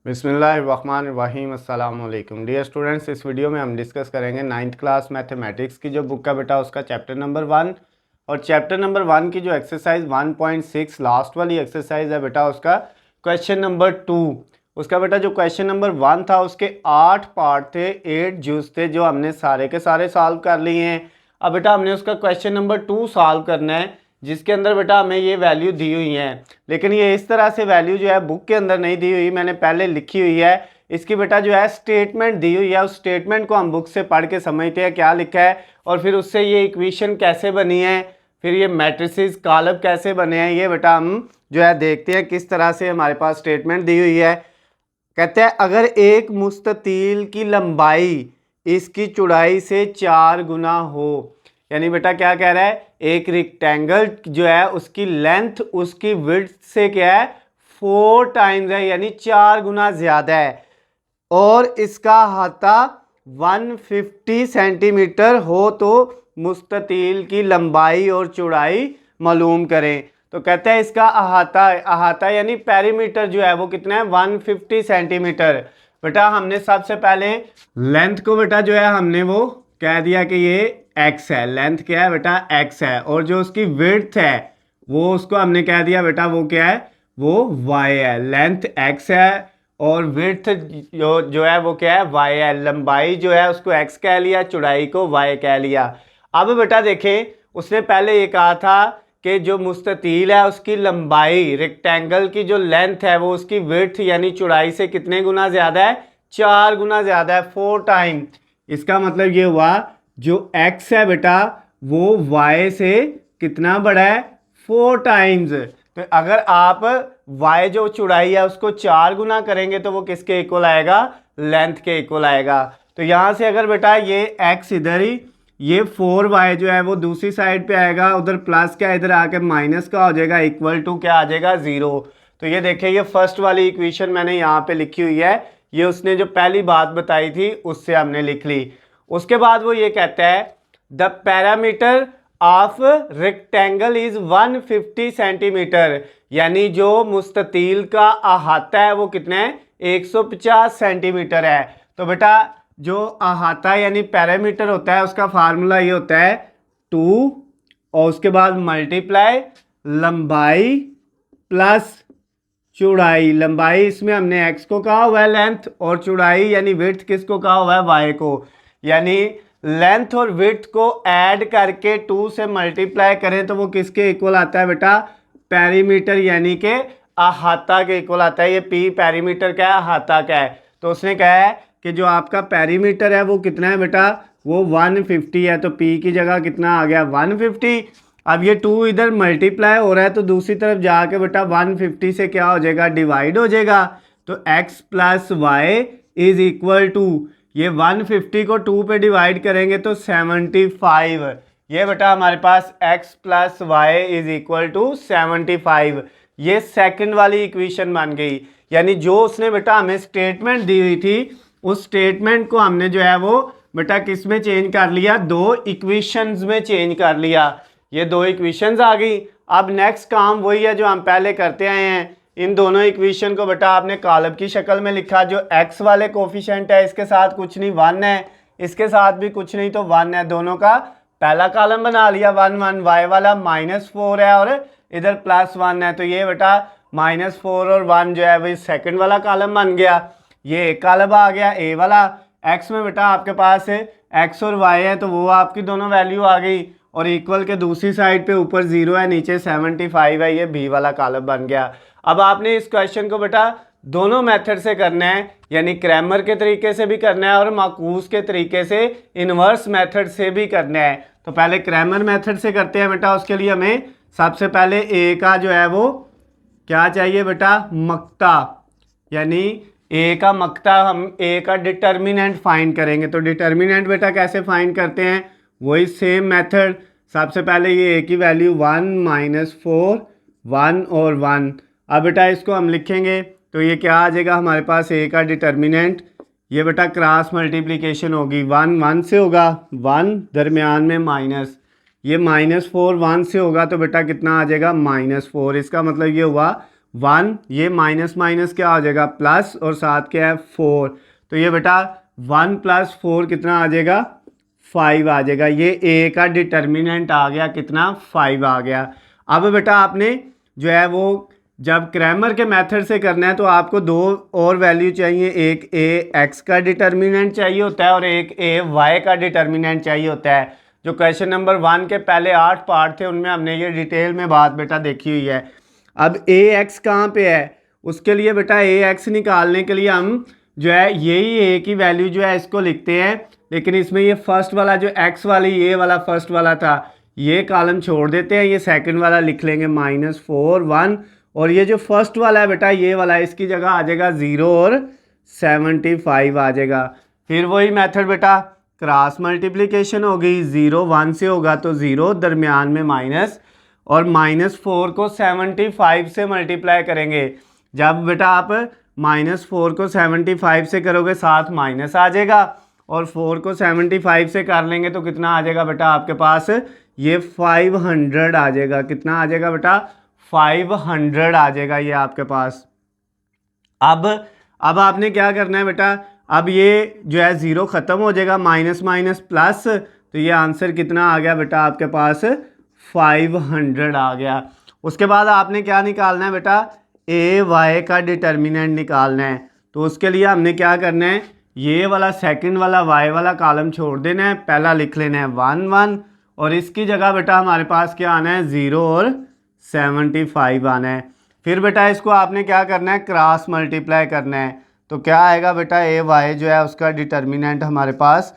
बिस्मिल्लाहिर्रहमानिर्रहीम अस्सलाम वालेकुम डियर स्टूडेंट्स। इस वीडियो में हम डिस्कस करेंगे 9th क्लास मैथमेटिक्स की जो बुक का बेटा उसका चैप्टर नंबर 1 और चैप्टर नंबर 1 की जो एक्सरसाइज 1.6 लास्ट वाली एक्सरसाइज है बेटा उसका क्वेश्चन नंबर 2। उसका बेटा जो क्वेश्चन नंबर 1 था उसके 8 पार्ट थे, 8 जूस थे जो हमने सारे के सारे सॉल्व कर लिए हैं। अब बेटा हमने उसका क्वेश्चन नंबर 2 सॉल्व करना है जिसके अंदर बेटा हमें ये वैल्यू दी हुई है, लेकिन ये इस तरह से वैल्यू जो है बुक के अंदर नहीं दी हुई, मैंने पहले लिखी हुई है। इसकी बेटा जो है स्टेटमेंट दी हुई है, उस स्टेटमेंट को हम बुक से पढ़ के समझते हैं क्या लिखा है और फिर उससे ये इक्वेशन कैसे बनी है, फिर ये मैट्रिसेस कॉलम कैसे बने हैं, ये बेटा हम जो है देखते हैं किस तरह से हमारे पास स्टेटमेंट दी हुई है। कहते हैं अगर एक मुस्ततील की लंबाई इसकी चौड़ाई से 4 गुना हो, यानी बेटा क्या कह रहा है, एक रेक्टेंगल जो है उसकी लेंथ उसकी विड्थ से क्या है 4 टाइम्स है, यानी 4 गुना ज्यादा है, और इसका अहाता 150 सेंटीमीटर हो तो मुस्ततील की लंबाई और चौड़ाई मालूम करें। तो कहते हैं इसका अहाता यानी पेरीमीटर जो है वो कितना है 150 सेंटीमीटर। बेटा हमने सबसे पहले लेंथ को बेटा जो है हमने वो कह दिया कि ये x है, लेंथ क्या है बेटा x है, और जो उसकी विड्थ है वो उसको हमने कह दिया बेटा वो क्या है वो y है। लेंथ x है और विड्थ जो है वो क्या है y है। लंबाई जो है उसको x कह लिया, चौड़ाई को y कह लिया। अब बेटा देखें उसने पहले ये कहा था कि जो मुस्ततील है उसकी लंबाई, रेक्टेंगल की जो लेंथ है वो उसकी विड्थ यानी चौड़ाई से कितने गुना ज्यादा है, 4 गुना ज्यादा है, 4 टाइम। इसका मतलब ये हुआ जो x है बेटा वो y से कितना बड़ा है, 4 टाइम्स। तो अगर आप y जो चौड़ाई है उसको 4 गुना करेंगे तो वो किसके इक्वल आएगा, लेंथ के इक्वल आएगा। तो यहां से अगर बेटा ये x इधर ही, ये 4y जो है वो दूसरी साइड पे आएगा, उधर प्लस का इधर आके माइनस का हो जाएगा, इक्वल टू क्या आ जाएगा 0। तो ये देखिए ये फर्स्ट वाली इक्वेशन मैंने यहाँ पे लिखी हुई है, ये उसने जो पहली बात बताई थी उससे हमने लिख ली। उसके बाद वो ये कहता है the parameter of rectangle is 150 centimetre, यानी जो मुस्ततील का अहाता है वो कितना है 150 सेंटीमीटर है। तो बेटा जो अहाता यानी पैरामीटर होता है उसका फार्मूला ये होता है 2 और उसके बाद मल्टीप्लाई लंबाई प्लस चौड़ाई। लंबाई इसमें हमने x को कहा हुआ है लेंथ, और चौड़ाई यानी विड्थ किसको कहा हुआ है y को, यानी लेंथ और विड्थ को ऐड करके 2 से मल्टीप्लाई करें तो वो किसके इक्वल आता है बेटा, पेरीमीटर यानी कि अहाता के इक्वल आता है। ये p पेरीमीटर क्या है, अहाता का है। तो उसने कहा है कि जो आपका पेरीमीटर है वो कितना है बेटा, वो 150 है, तो p की जगह कितना आ गया 150। अब ये 2 इधर मल्टीप्लाई हो रहा है तो दूसरी तरफ जाके बेटा 150 से क्या हो जाएगा, डिवाइड हो जाएगा। तो x plus Y is equal to, ये 150 को 2 पे डिवाइड करेंगे तो 75। ये बेटा हमारे पास x plus Y is equal to 75। ये सेकंड वाली इक्वेशन बन गई, यानी जो उसने बेटा हमें स्टेटमेंट दी हुई थी उस स्टेटमेंट को हमने जो है वो बेटा किस में चेंज कर लिया, 2 इक्वेशंस में चेंज कर लिया। ये 2 इक्वेशंस आ गई। अब नेक्स्ट काम वही है जो हम पहले करते आए हैं, इन दोनों इक्वेशन को बेटा आपने कॉलम की शक्ल में लिखा। जो x वाले कोफिशिएंट है इसके साथ कुछ नहीं 1 है, इसके साथ भी कुछ नहीं तो 1 है, दोनों का पहला कॉलम बना लिया 1 1। y वाला -4 है और इधर +1 है, तो ये बेटा -4 और 1 जो है वही सेकंड वाला कॉलम बन गया। ये एक कॉलम आ गया a वाला। x में बेटा आपके पास x और y है तो वो आपकी दोनों वैल्यू आ गई, और इक्वल के दूसरी साइड पे ऊपर 0 है नीचे 75 है, ये b वाला कॉलम बन गया। अब आपने इस क्वेश्चन को बेटा दोनों मेथड से करना है, यानी क्रैमर के तरीके से भी करना है और माकूस के तरीके से इन्वर्स मेथड से भी करना है। तो पहले क्रैमर मेथड से करते हैं बेटा। उसके लिए हमें सबसे पहले a का जो है वो क्या चाहिए बेटा, मक्ता, यानी a का मक्ता, हम a का डिटर्मिनेंट फाइंड करेंगे। तो डिटर्मिनेंट बेटा कैसे फाइंड करते हैं, वही सेम मेथड। सबसे पहले ये a की वैल्यू 1 -4 1 और 1। अब बेटा इसको हम लिखेंगे तो ये क्या आ जाएगा हमारे पास a का डिटर्मिनेंट, ये बेटा क्रॉस मल्टीप्लिकेशन होगी, 1 1 से होगा, 1 दरमियान में माइनस, ये -4 1 से होगा तो बेटा कितना आ जाएगा -4। इसका मतलब ये हुआ 1, ये माइनस माइनस क्या हो जाएगा प्लस, और साथ क्या है 4, तो ये बेटा 1 + 4 कितना आ जाएगा 5 आ जाएगा। ये ए का डिटर्मिनेंट आ गया कितना 5 आ गया। अब बेटा आपने जो है वो जब क्रैमर के मेथड से करना है तो आपको दो और वैल्यू चाहिए, एक ए एक्स का डिटर्मिनेंट चाहिए होता है और एक ए वाई का डिटर्मिनेंट चाहिए होता है। जो क्वेश्चन नंबर 1 के पहले 8 पार्ट थे उनमें हमने ये डिटेल में बात बेटा देखी हुई है। अब ए एक्स कहाँ पे है, उसके लिए बेटा ए एक्स निकालने के लिए हम जो है यही ए की वैल्यू जो है इसको लिखते हैं, लेकिन इसमें ये फर्स्ट वाला जो एक्स वाली ये वाला फर्स्ट वाला था ये कॉलम छोड़ देते हैं, ये सेकंड वाला लिख लेंगे -4 1, और ये जो फर्स्ट वाला है बेटा ये वाला इसकी जगह आ जाएगा 0 और 75 आ जाएगा। फिर वही मेथड बेटा क्रॉस मल्टीप्लिकेशन होगी, 0 1 से होगा तो 0 दरमियान में माइनस, और -4 को 75 से मल्टीप्लाई करेंगे। जब बेटा आप -4 को 75 से करोगे साथ माइनस आ जाएगा, और 4 को 75 से कर लेंगे तो कितना आ जाएगा बेटा आपके पास ये 500 आ जाएगा। कितना आ जाएगा बेटा 500 आ जाएगा ये आपके पास। अब आपने क्या करना है बेटा, अब ये जो है 0 ख़त्म हो जाएगा, माइनस माइनस प्लस, तो ये आंसर कितना आ गया बेटा आपके पास 500 आ गया। उसके बाद आपने क्या निकालना है बेटा ए वाई का डिटर्मिनेंट निकालना है। तो उसके लिए हमने क्या करना है, ये वाला सेकंड वाला वाई वाला कॉलम छोड़ देना है, पहला लिख लेना है 1 1, और इसकी जगह बेटा हमारे पास क्या आना है 0 और 75 आना है। फिर बेटा इसको आपने क्या करना है क्रॉस मल्टीप्लाई करना है, तो क्या आएगा बेटा ए वाई जो है उसका डिटर्मिनेंट हमारे पास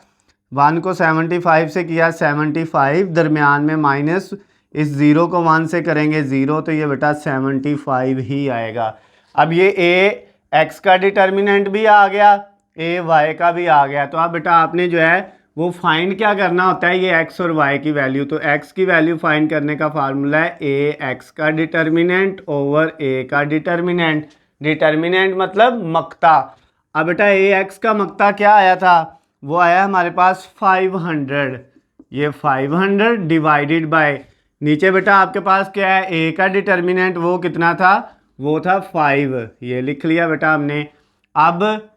1 को 75 से किया 75 दरमियान में माइनस, इस 0 को 1 से करेंगे 0, तो ये बेटा 75 ही आएगा। अब ये ए एक्स का डिटर्मिनेंट भी आ गया, ए वाई का भी आ गया। तो अब बेटा आपने जो है वो फाइंड क्या करना होता है, ये एक्स और वाई की वैल्यू। तो एक्स की वैल्यू फाइंड करने का फार्मूला है ए एक्स का डिटर्मिनेंट ओवर ए का डिटर्मिनेंट। डिटर्मिनेंट मतलब मक्ता। अब बेटा ए एक्स का मक्ता क्या आया था, वो आया हमारे पास 500। ये 500 डिवाइडेड बाय, नीचे बेटा आपके पास क्या है ए का डिटर्मिनेंट वो कितना था, वो था 5, ये लिख लिया बेटा हमने। अब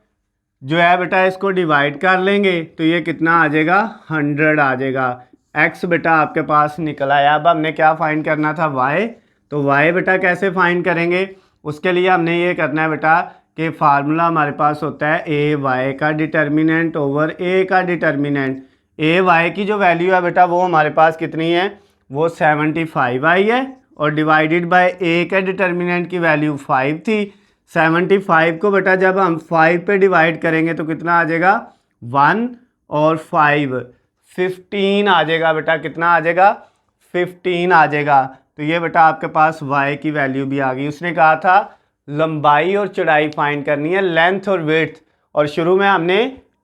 जो है बेटा इसको डिवाइड कर लेंगे तो ये कितना आ जाएगा 100 आ जाएगा। एक्स बेटा आपके पास निकल आया। अब हमने क्या फाइंड करना था वाई, तो वाई बेटा कैसे फाइंड करेंगे, उसके लिए हमने ये करना है बेटा कि फार्मूला हमारे पास होता है ए वाई का डिटर्मिनेंट ओवर ए का डिटर्मिनेंट। ए वाई की जो वैल्यू है बेटा वो हमारे पास कितनी है, वो 75 आई है, और डिवाइडेड बाय ए के डिटर्मिनेंट की वैल्यू 5 थी। 75 को बेटा जब हम 5 पे डिवाइड करेंगे तो कितना आ जाएगा 1 और 5 15 आ जाएगा बेटा। कितना आ जाएगा 15 आ जाएगा। तो ये बेटा आपके पास y की वैल्यू भी आ गई। उसने कहा था लंबाई और चौड़ाई फाइंड करनी है, लेंथ और विड्थ, और शुरू में हमने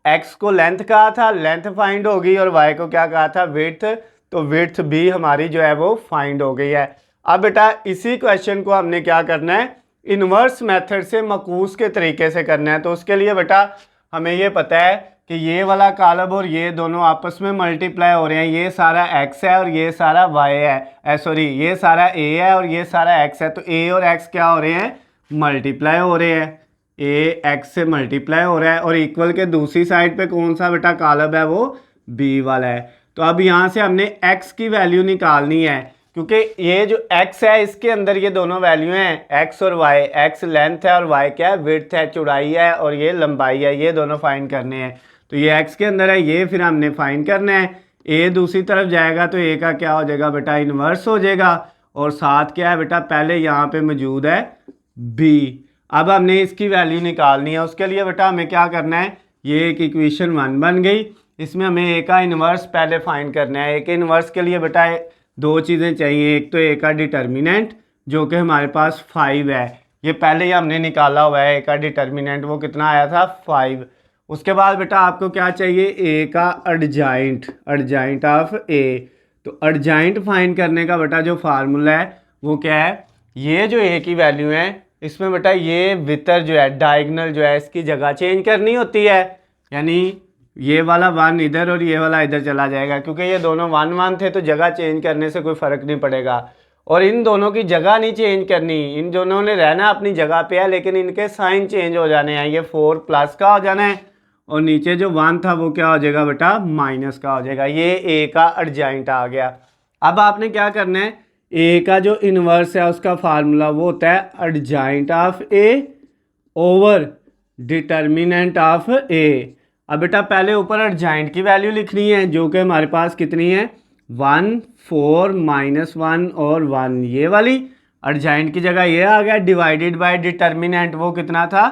x को लेंथ कहा था, लेंथ फाइंड होगी, और y को क्या कहा था विड्थ, तो विड्थ भी हमारी जो है वो फाइंड हो गई है। अब बेटा इसी क्वेश्चन को हमने क्या करना है इन्वर्स मेथड से मकूस के तरीके से करना है। तो उसके लिए बेटा हमें ये पता है कि ये वाला कॉलम और ये दोनों आपस में मल्टीप्लाई हो रहे हैं, ये सारा x है और ये सारा y है, सॉरी ये सारा a है और ये सारा x है। तो a और x क्या हो रहे हैं मल्टीप्लाई हो रहे हैं, a x से मल्टीप्लाई हो रहा है, और इक्वल के दूसरी साइड पे कौन सा बेटा कॉलम है वो b वाला है। तो अब यहाँ से हमने x की वैल्यू निकालनी है, क्योंकि ये जो x है इसके अंदर ये दोनों वैल्यू हैं x और y, x लेंथ है और y क्या है विड्थ है, चौड़ाई है, और ये लंबाई है, ये दोनों फाइंड करने हैं। तो ये x के अंदर है, ये फिर हमने फाइंड करना है। a दूसरी तरफ जाएगा तो a का क्या हो जाएगा बेटा इन्वर्स हो जाएगा, और साथ क्या है बेटा पहले यहाँ पे मौजूद है b। अब हमने इसकी वैल्यू निकालनी है। उसके लिए बेटा हमें क्या करना है, ये एक इक्वेशन 1 बन गई, इसमें हमें a का इन्वर्स पहले फाइंड करना है। a के इन्वर्स के लिए बेटा दो चीज़ें चाहिए, एक तो a का डिटर्मिनेंट जो कि हमारे पास 5 है, ये पहले ही हमने निकाला हुआ है। a का डिटर्मिनेंट वो कितना आया था 5। उसके बाद बेटा आपको क्या चाहिए a का अर्जाइंट, अर्जाइंट ऑफ a। तो अर्जाइंट फाइंड करने का बेटा जो फार्मूला है वो क्या है, ये जो a की वैल्यू है इसमें बेटा ये वितर जो है डायगनल जो है इसकी जगह चेंज करनी होती है, यानी ये वाला 1 इधर और ये वाला इधर चला जाएगा, क्योंकि ये दोनों 1 1 थे तो जगह चेंज करने से कोई फ़र्क नहीं पड़ेगा। और इन दोनों की जगह नहीं चेंज करनी, इन दोनों ने रहना अपनी जगह पे है, लेकिन इनके साइन चेंज हो जाने हैं। ये 4 प्लस का हो जाना है और नीचे जो 1 था वो क्या हो जाएगा बेटा, माइनस का हो जाएगा। ये ए का अर्जेंट आ गया। अब आपने क्या करना है, ए का जो इनवर्स है उसका फार्मूला वो होता है adjoint of A over determinant of A. अब बेटा पहले ऊपर अर्जेंट की वैल्यू लिखनी है, जो कि हमारे पास कितनी है, 1 4 -1 और 1, ये वाली अर्जेंट की जगह ये आ गया, डिवाइडेड बाय डिटर्मिनेंट वो कितना था,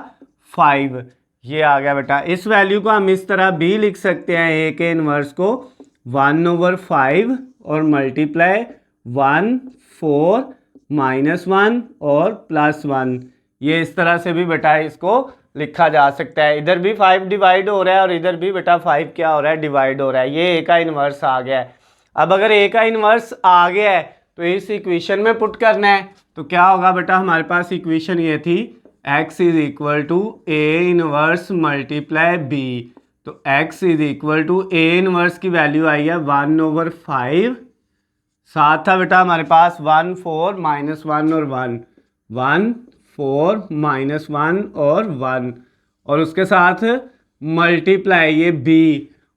5, ये आ गया बेटा। इस वैल्यू को हम इस तरह भी लिख सकते हैं, ए के इनवर्स को 1/5 और मल्टीप्लाई 1 4 -1 और +1, ये इस तरह से भी बेटा इसको लिखा जा सकता है। इधर भी 5 डिवाइड हो रहा है और इधर भी बेटा 5 क्या हो रहा है, डिवाइड हो रहा है। ये ए का इन्वर्स आ गया है। अब अगर ए का इन्वर्स आ गया है तो इस इक्वेशन में पुट करना है, तो क्या होगा बेटा, हमारे पास इक्वेशन ये थी x is equal to A inverse multiply b। तो x is equal to A inverse की वैल्यू आई है 1/5, साथ था बेटा हमारे पास 1 4 -1 और 1, 1 4 -1 और 1, और उसके साथ मल्टीप्लाई ये b,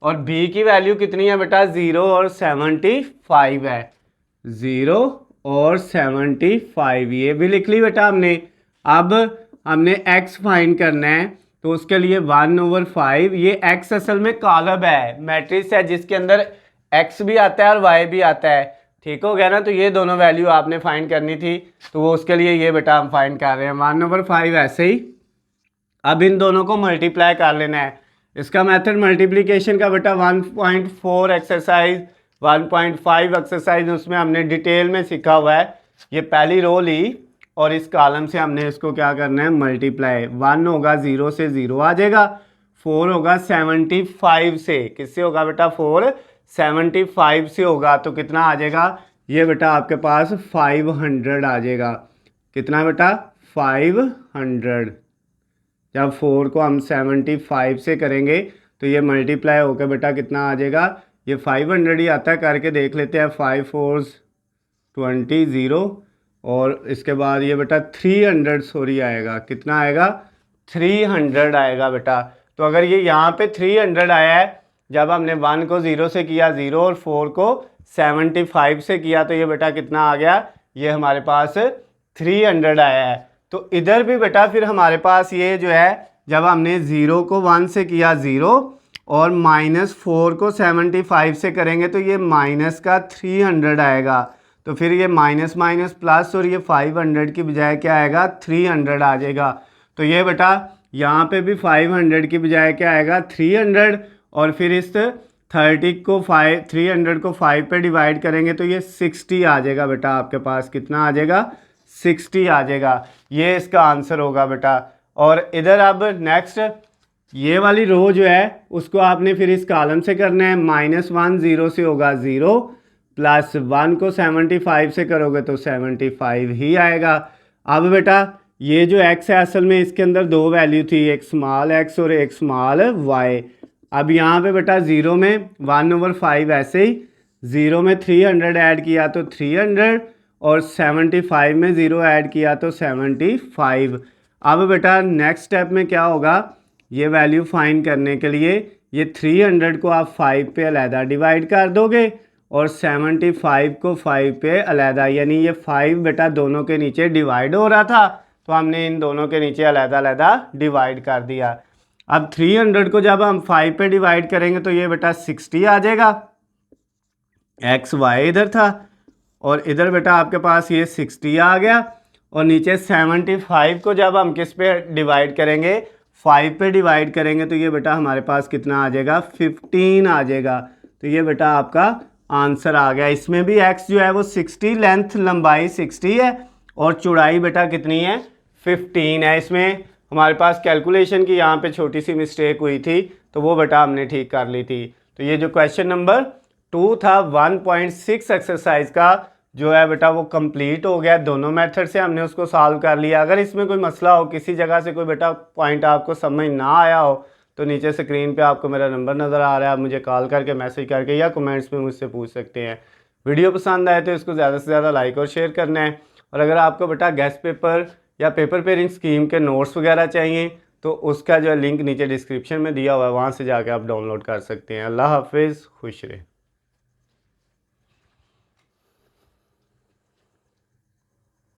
और b की वैल्यू कितनी है बेटा, 0 और 75 है, 0 और 75, ये भी लिख ली बेटा हमने। अब हमने x फाइंड करना है, तो उसके लिए 1/5, ये x असल में कॉलम है, मैट्रिक्स है जिसके अंदर x भी आता है और y भी आता है, ठीक हो गया ना। तो ये दोनों वैल्यू आपने फाइंड करनी थी, तो वो उसके लिए ये बेटा हम फाइंड कर रहे हैं 1/5 ऐसे ही। अब इन दोनों को मल्टीप्लाई कर लेना है। इसका मेथड मल्टीप्लिकेशन का बेटा 1.4 एक्सरसाइज 1.5 एक्सरसाइज उसमें हमने डिटेल में सीखा हुआ है। ये पहली रो ली और इस कॉलम से हमने इसको क्या करना है, मल्टीप्लाई। 1 होगा 0 से 0 आ जाएगा, 4 होगा 75 से, किससे होगा बेटा, 4 75 से होगा, तो कितना आ जाएगा, ये बेटा आपके पास 500 आ जाएगा। कितना बेटा, 500। जब 4 को हम 75 से करेंगे तो ये मल्टीप्लाई होकर बेटा कितना आ जाएगा, ये 500 ही आता है, करके देख लेते हैं। 5 4 20 0, और इसके बाद ये बेटा 300 सॉरी आएगा, कितना आएगा, 300 आएगा बेटा। तो अगर ये यहाँ पे 300 आया है, जब हमने 1 को 0 से किया 0 और 4 को 75 से किया, तो ये बेटा कितना आ गया, ये हमारे पास 300 आया है। तो इधर भी बेटा फिर हमारे पास ये जो है, जब हमने 0 को 1 से किया 0 और -4 को 75 से करेंगे तो ये माइनस का 300 आएगा। तो फिर ये माइनस माइनस प्लस, और ये 500 की बजाय क्या आएगा, 300 आ जाएगा। तो ये बेटा यहाँ पे भी 500 की बजाय क्या आएगा, 300, और फिर इस 300 को 5 पे डिवाइड करेंगे तो ये 60 आ जाएगा बेटा, आपके पास कितना आ जाएगा, 60 आ जाएगा। ये इसका आंसर होगा बेटा। और इधर अब नेक्स्ट ये वाली रो जो है उसको आपने फिर इस कॉलम से करना है। -1 0 से होगा 0, +1 को 75 से करोगे तो 75 ही आएगा। अब बेटा ये जो x है असल में इसके अंदर दो वैल्यू थी, एक स्मॉल x और एक स्मॉल y। अब यहाँ पे बेटा 0 में 1/5 ऐसे ही, 0 में 300 ऐड किया तो 300, और 75 में 0 ऐड किया तो 75। अब बेटा नेक्स्ट स्टेप में क्या होगा, ये वैल्यू फाइंड करने के लिए ये 300 को आप 5 पे अलहदा डिवाइड कर दोगे और 75 को 5 पे अलहदा, यानी ये 5 बेटा दोनों के नीचे डिवाइड हो रहा था, तो हमने इन दोनों के नीचे अलहदा अलहदा डिवाइड कर दिया। अब 300 को जब हम 5 पे डिवाइड करेंगे तो ये बेटा 60 आ जाएगा, एक्स वाई इधर था, और इधर बेटा आपके पास ये 60 आ गया, और नीचे 75 को जब हम किस पे डिवाइड करेंगे, 5 पे डिवाइड करेंगे तो ये बेटा हमारे पास कितना आ जाएगा, 15 आ जाएगा। तो ये बेटा आपका आंसर आ गया। इसमें भी x जो है वो 60, लेंथ लंबाई 60 है और चौड़ाई बेटा कितनी है, 15 है। इसमें हमारे पास कैलकुलेशन की यहाँ पे छोटी सी मिस्टेक हुई थी, तो वो बेटा हमने ठीक कर ली थी। तो ये जो क्वेश्चन नंबर 2 था 1.6 एक्सरसाइज का जो है बेटा वो कंप्लीट हो गया। दोनों मेथड से हमने उसको सॉल्व कर लिया। अगर इसमें कोई मसला हो, किसी जगह से कोई बेटा पॉइंट आपको समझ ना आया हो, तो नीचे स्क्रीन पे आपको मेरा नंबर नज़र आ रहा है, आप मुझे कॉल करके मैसेज करके या कमेंट्स में मुझसे पूछ सकते हैं। वीडियो पसंद आए तो इसको ज़्यादा से ज़्यादा लाइक और शेयर करना है। और अगर आपको बेटा गेस्ट पेपर या पेपर पेयरिंग स्कीम के नोट्स वगैरह चाहिए तो उसका जो लिंक नीचे डिस्क्रिप्शन में दिया हुआ है, वहाँ से जाकर आप डाउनलोड कर सकते हैं। अल्लाह हाफिज़, खुश रहे।